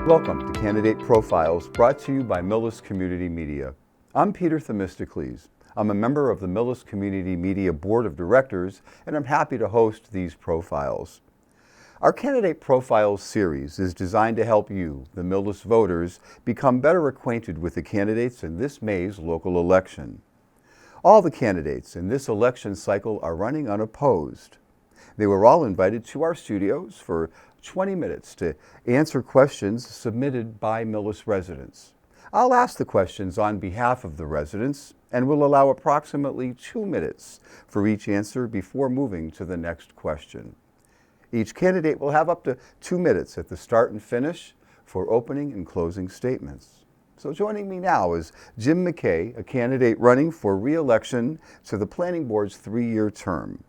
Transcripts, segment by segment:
Welcome to Candidate Profiles, brought to you by Millis Community Media. I'm Peter Themistocles. I'm a member of the Millis Community Media Board of Directors, and I'm happy to host these profiles. Our Candidate Profiles series is designed to help you, the Millis voters, become better acquainted with the candidates in this May's local election. All the candidates in this election cycle are running unopposed. They were all invited to our studios for 20 minutes to answer questions submitted by Millis residents. I'll ask the questions on behalf of the residents and will allow approximately 2 minutes for each answer before moving to the next question. Each candidate will have up to 2 minutes at the start and finish for opening and closing statements. So joining me now is Jim McKay, a candidate running for re-election to the Planning Board's 3-year term.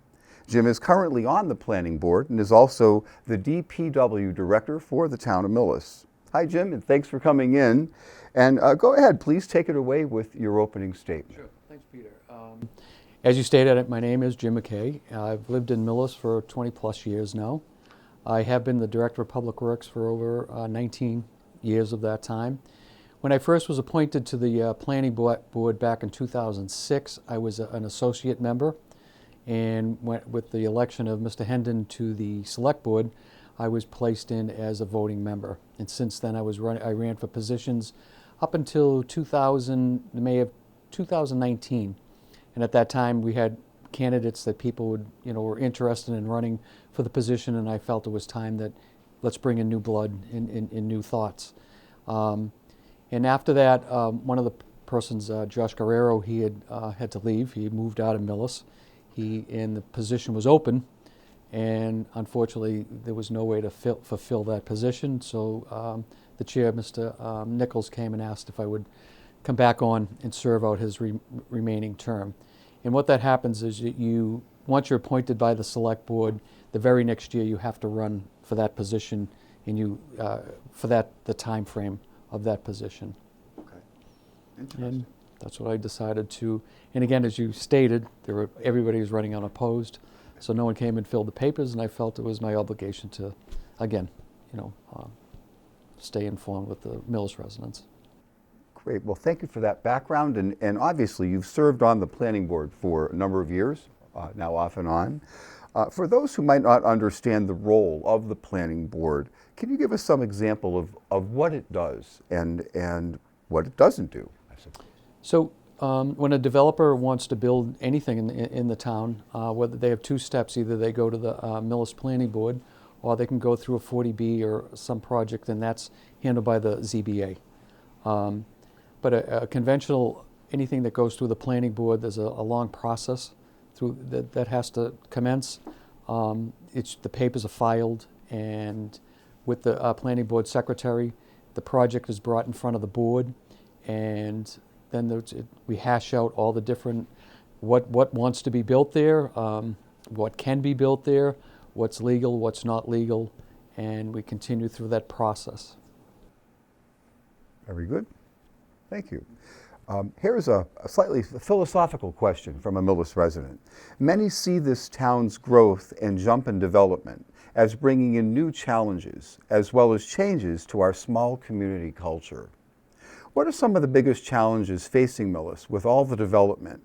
Jim is currently on the Planning Board and is also the DPW Director for the town of Millis. Hi, Jim, and thanks for coming in. And go ahead, please take it away with your opening statement. Sure. Thanks, Peter. As you stated, my name is Jim McKay. I've lived in Millis for 20 plus years now. I have been the Director of Public Works for over 19 years of that time. When I first was appointed to the Planning Board back in 2006, I was an associate member. And with the election of Mr. Hendon to the Select Board, I was placed in as a voting member. And since then, I ran for positions up until May of 2019. And at that time, we had candidates that people were interested in running for the position, and I felt it was time that let's bring in new blood and new thoughts. And after that, one of the persons, Josh Guerrero, he had to leave. He moved out of Millis. And the position was open, and unfortunately there was no way to fulfill that position, so the chair, Mr. Nichols, came and asked if I would come back on and serve out his remaining term. And what that happens is once you're appointed by the Select Board, the very next year you have to run for that position, and the time frame of that position. Okay, interesting. And that's what I decided to. And again, as you stated, everybody was running unopposed, so no one came and filled the papers, and I felt it was my obligation to, again, stay informed with the Millis residents. Great. Well, thank you for that background. And obviously, you've served on the Planning Board for a number of years, now off and on. For those who might not understand the role of the Planning Board, can you give us some example of what it does and what it doesn't do, I suppose? So when a developer wants to build anything in the town, whether they have 2 steps, either they go to the Millis Planning Board or they can go through a 40B or some project, and that's handled by the ZBA. But a conventional, anything that goes through the Planning Board, there's a long process through that has to commence. The papers are filed, and with the Planning Board Secretary, the project is brought in front of the board, and then we hash out all the different, what wants to be built there, what can be built there, what's legal, what's not legal, and we continue through that process. Very good. Thank you. Here's a slightly philosophical question from a Millis resident. Many see this town's growth and jump in development as bringing in new challenges, as well as changes to our small community culture. What are some of the biggest challenges facing Millis with all the development?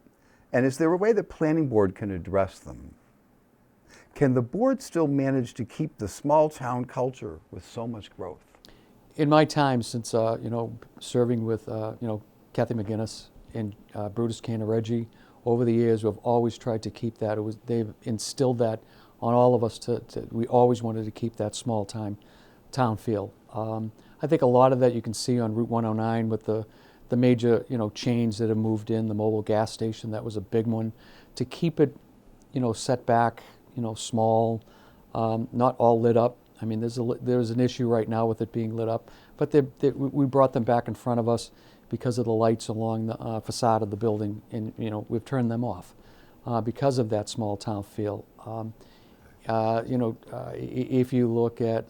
And is there a way the Planning Board can address them? Can the board still manage to keep the small town culture with so much growth? In my time since serving with Kathy McGinnis and Brutus Canareggi over the years, we've always tried to keep that. They've instilled that on all of us. We always wanted to keep that small town feel. I think a lot of that you can see on Route 109 with the major chains that have moved in. The mobile gas station, that was a big one. To keep it set back, small, not all lit up. I mean, there's an issue right now with it being lit up, but we brought them back in front of us because of the lights along the facade of the building, and we've turned them off because of that small town feel. If you look at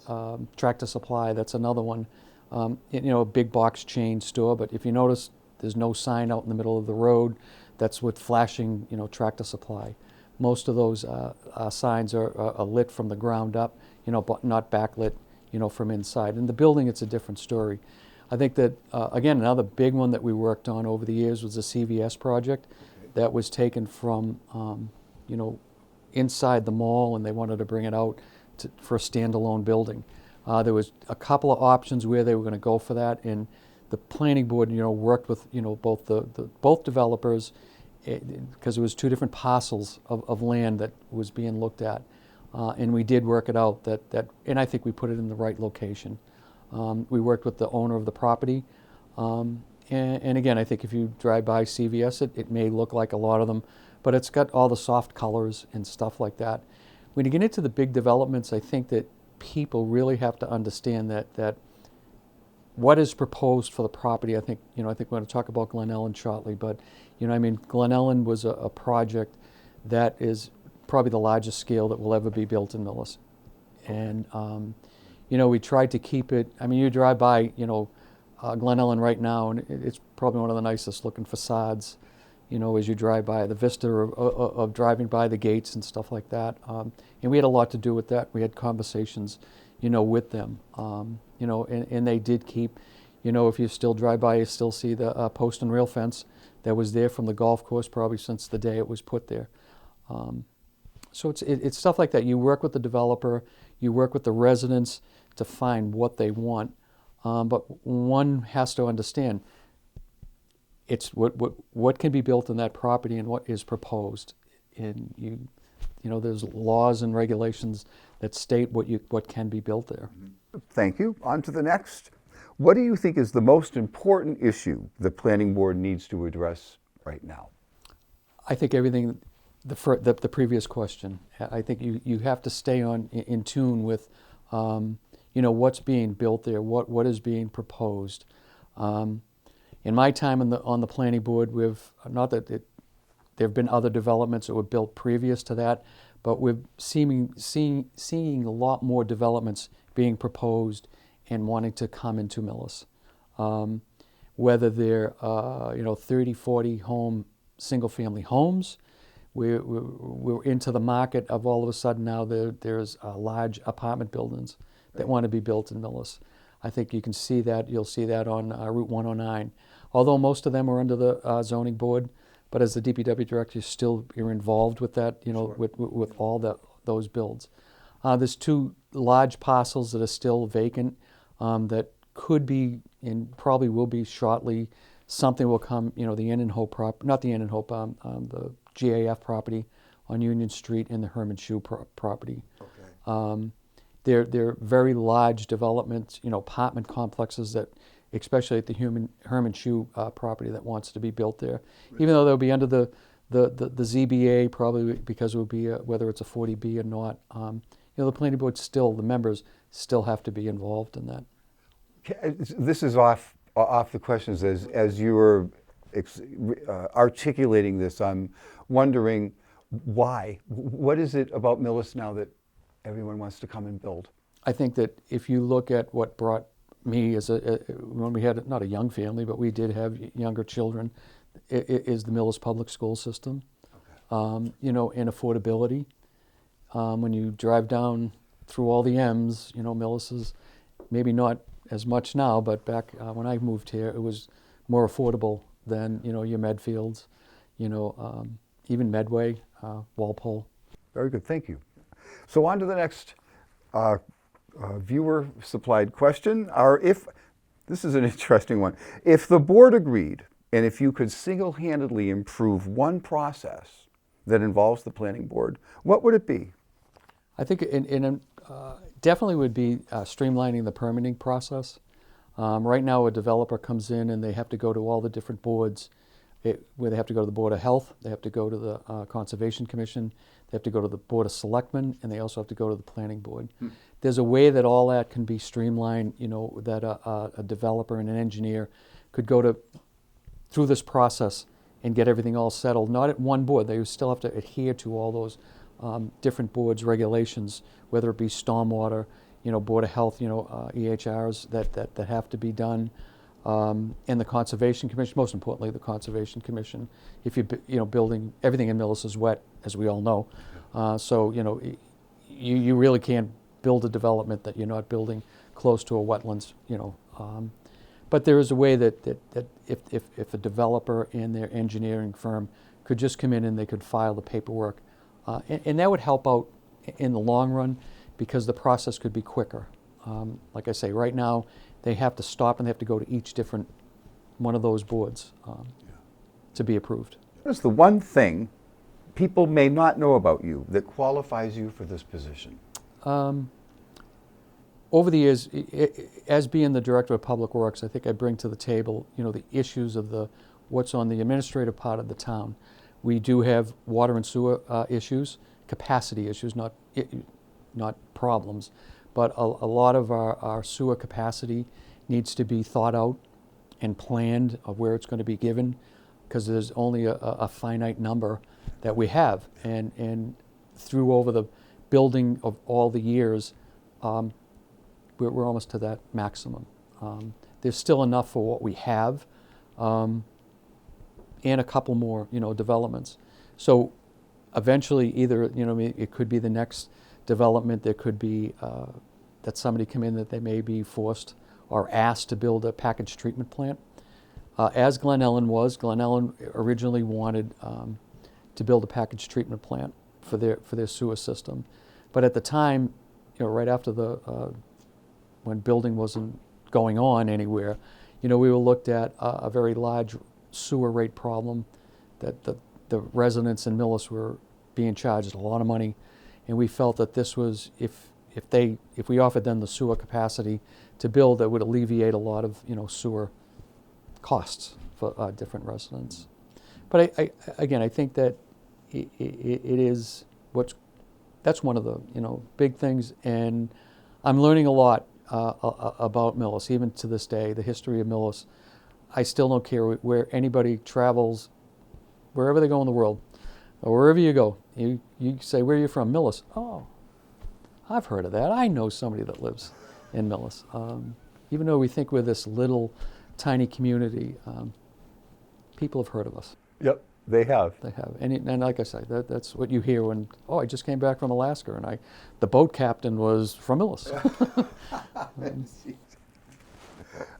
Tractor Supply, that's another one. A big box chain store, but if you notice, there's no sign out in the middle of the road that's with flashing, Tractor Supply. Most of those signs are lit from the ground up, but not backlit, from inside. And the building, it's a different story. I think that, again, another big one that we worked on over the years was the CVS project that was taken from, inside the mall, and they wanted to bring it out for a standalone building. There was a couple of options where they were going to go for that, and the planning board, worked with, both both developers, because it was two different parcels of land that was being looked at, and we did work it out and I think we put it in the right location. We worked with the owner of the property, and again, I think if you drive by CVS, it may look like a lot of them, but it's got all the soft colors and stuff like that. When you get into the big developments, I think that people really have to understand that what is proposed for the property. I think we're going to talk about Glen Ellen shortly, but Glen Ellen was a project that is probably the largest scale that will ever be built in Millis, and we tried to keep it. You drive by Glen Ellen right now, and it's probably one of the nicest looking facades. As you drive by, the vista of driving by the gates and stuff like that. And we had a lot to do with that. We had conversations, with them. And they did keep, if you still drive by, you still see the post and rail fence that was there from the golf course probably since the day it was put there. So it's stuff like that. You work with the developer, you work with the residents to find what they want. But one has to understand, it's what can be built in that property and what is proposed. And there's laws and regulations that state what can be built there. Thank you. On to the next. What do you think is the most important issue the planning board needs to address right now? I think everything, the previous question. I think you have to stay in tune with, what's being built there, what is being proposed. In my time on the planning board, there have been other developments that were built previous to that, but we're seeing a lot more developments being proposed and wanting to come into Millis. Whether they're 30, 40 home single-family homes, we're into the market of all of a sudden now there's large apartment buildings that want to be built in Millis. I think you can see that. You'll see that on Route 109. Although most of them are under the zoning board, but as the DPW director, you're involved with that. Sure. with all those builds. There's two large parcels that are still vacant that could be and probably will be shortly. Something will come. The Inn and Hope not the Inn and Hope, the GAF property on Union Street and the Herman Shoe property. Okay. They're very large developments, apartment complexes that, especially at the Herman Shoe property that wants to be built there. Even though they'll be under the ZBA, probably because it would be whether it's a 40B or not. The planning board the members still have to be involved in that. This is off the questions as you were articulating this. I'm wondering why. What is it about Millis now that everyone wants to come and build? I think that if you look at what brought me when we had not a young family, but we did have younger children, is the Millis public school system. Okay. And affordability. When you drive down through all the M's, Millis is maybe not as much now, but back when I moved here, it was more affordable than your Medfields, even Medway, Walpole. Very good, thank you. So on to the next viewer-supplied question. This is an interesting one. If the board agreed, and if you could single-handedly improve one process that involves the planning board, what would it be? I think definitely would be streamlining the permitting process. Right now, a developer comes in and they have to go to all the different boards, where they have to go to the Board of Health, they have to go to the Conservation Commission, they have to go to the Board of Selectmen, and they also have to go to the Planning Board. There's a way that all that can be streamlined, that a developer and an engineer could go through this process and get everything all settled, not at one board. They still have to adhere to all those different boards' regulations, whether it be stormwater, Board of Health, EHRs that have to be done, and the Conservation Commission. Most importantly, the Conservation Commission. If you're building, everything in Millis is wet, as we all know. So you really can't build a development that you're not building close to a wetlands, but there is a way that if a developer and their engineering firm could just come in and they could file the paperwork, and that would help out in the long run because the process could be quicker. Like I say, right now they have to stop and they have to go to each different one of those boards to be approved. What is the one thing people may not know about you that qualifies you for this position? Over the years, as being the Director of Public Works, I think I bring to the table, the issues of what's on the administrative part of the town. We do have water and sewer issues, capacity issues, not problems, but a lot of our sewer capacity needs to be thought out and planned of where it's going to be given, because there's only a finite number that we have, and through over the building of all the years, we're almost to that maximum. There's still enough for what we have, and a couple more, developments. So eventually, either it could be the next development. There could be that somebody come in that they may be forced or asked to build a package treatment plant. As Glen Ellen originally wanted to build a package treatment plant for their sewer system, but at the time, right after when building wasn't going on anywhere, we were looked at a very large sewer rate problem that the residents in Millis were being charged a lot of money, and we felt that this was, if we offered them the sewer capacity to build, that would alleviate a lot of sewer costs for different residents. But I think that it is that's one of the big things, and I'm learning a lot about Millis, even to this day, the history of Millis. I still don't care where anybody travels, wherever they go in the world, or wherever you go. You say, where are you from? Millis. Oh, I've heard of that. I know somebody that lives in Millis. Even though we think we're this little, tiny community, people have heard of us. Yep, they have. They have. And like I say, that's what you hear when, I just came back from Alaska, and the boat captain was from Millis.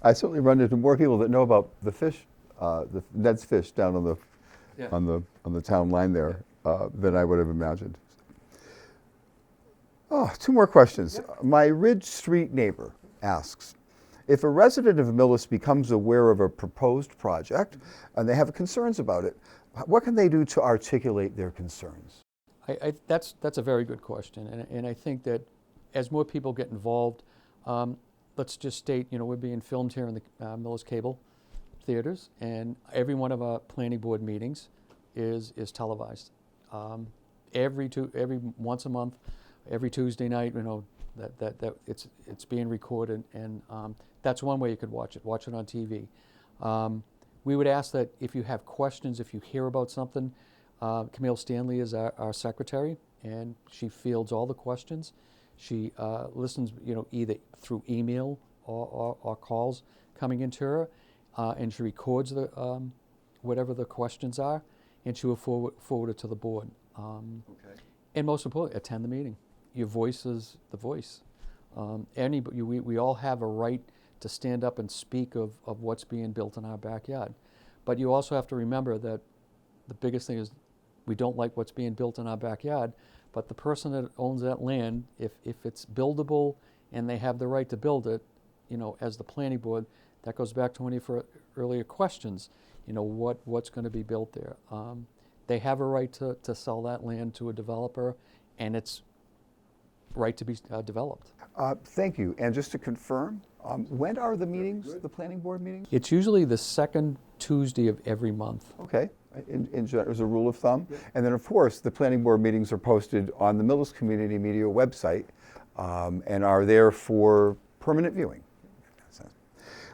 I certainly run into more people that know about the fish, the Ned's Fish down on the town line there than I would have imagined. Oh, two more questions. Yep. My Ridge Street neighbor asks, if a resident of Millis becomes aware of a proposed project and they have concerns about it, what can they do to articulate their concerns? That's a very good question, and I think that as more people get involved, let's just state, we're being filmed here in the Millis Cable theaters, and every one of our planning board meetings is televised. Every once a month, every Tuesday night, that it's being recorded, and that's one way you could watch it on TV. We would ask that if you have questions, if you hear about something, Camille Stanley is our secretary, and she fields all the questions. She listens, either through email or calls coming into her, and she records whatever the questions are, and she will forward it to the board. Okay. And most importantly, attend the meeting. Your voice is the voice. We all have a right to stand up and speak of what's being built in our backyard. But you also have to remember that the biggest thing is we don't like what's being built in our backyard, but the person that owns that land, if it's buildable and they have the right to build it, as the planning board, that goes back to one of your earlier questions, what's going to be built there. They have a right to sell that land to a developer, and it's right to be developed. Thank you. And just to confirm, when are the meetings, the planning board meetings? It's usually the second Tuesday of every month. Okay, as a rule of thumb. Yep. And then, of course, the planning board meetings are posted on the Millis Community Media website and are there for permanent viewing.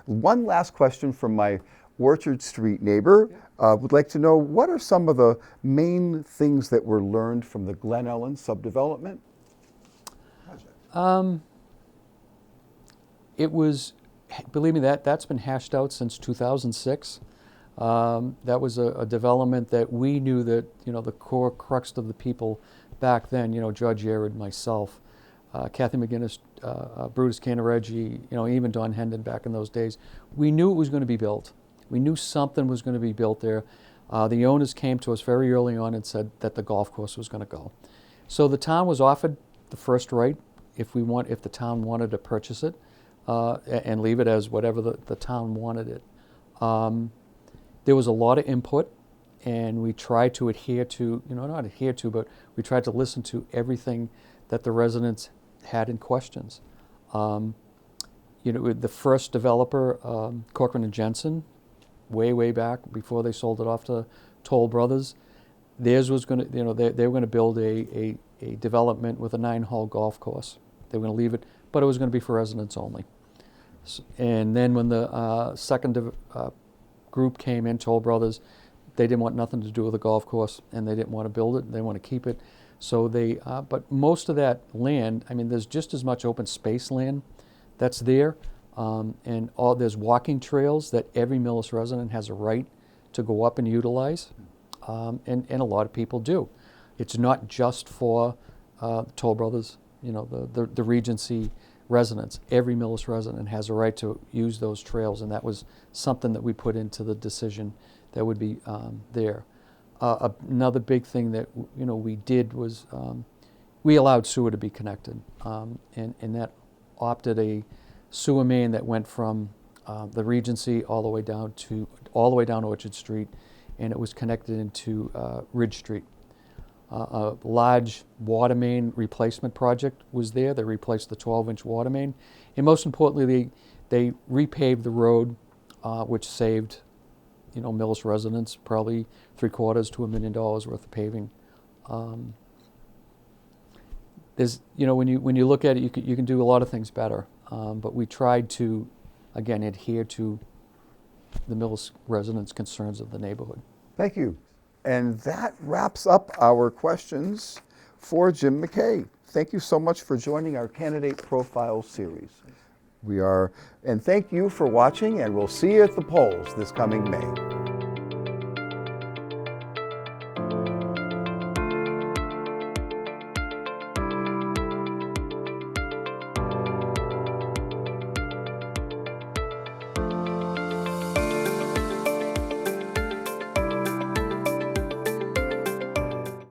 One last question from my Orchard Street neighbor. Would like to know, what are some of the main things that were learned from the Glen Ellen subdevelopment project? It was, believe me, that's been hashed out since 2006. That was a development that we knew that, the core crux of the people back then, Judge Yared, myself, Kathy McGinnis, Brutus Cannareggi, even Don Hendon back in those days. We knew it was going to be built. We knew something was going to be built there. The owners came to us very early on and said that the golf course was going to go. So the town was offered the first right if the town wanted to purchase it and leave it as whatever the town wanted it. There was a lot of input, and we tried to adhere to, not adhere to, but we tried to listen to everything that the residents had in questions. The first developer, Corcoran and Jensen, way back before they sold it off to Toll Brothers, theirs was going to, they were going to build a development with a 9-hole golf course. They were going to leave it, but it was going to be for residents only. And then when the second group came in, Toll Brothers, they didn't want nothing to do with the golf course, and they didn't want to build it. They want to keep it. So but most of that land, there's just as much open space land that's there, and there's walking trails that every Millis resident has a right to go up and utilize, and a lot of people do. It's not just for Toll Brothers, the Regency residents. Every Millis resident has a right to use those trails, and that was something that we put into the decision that would be there. Another big thing that we did was we allowed sewer to be connected, and that opted a sewer main that went from the Regency all the way down Orchard Street, and it was connected into Ridge Street. A large water main replacement project was there. They replaced the 12-inch water main, and most importantly, they repaved the road, which saved Millis residents probably $750,000 to $1 million worth of paving. There's when you look at it, you can do a lot of things better, but we tried to again adhere to the Millis residents' concerns of the neighborhood. Thank you. And that wraps up our questions for Jim McKay. Thank you so much for joining our Candidate Profile series. And thank you for watching, and we'll see you at the polls this coming May.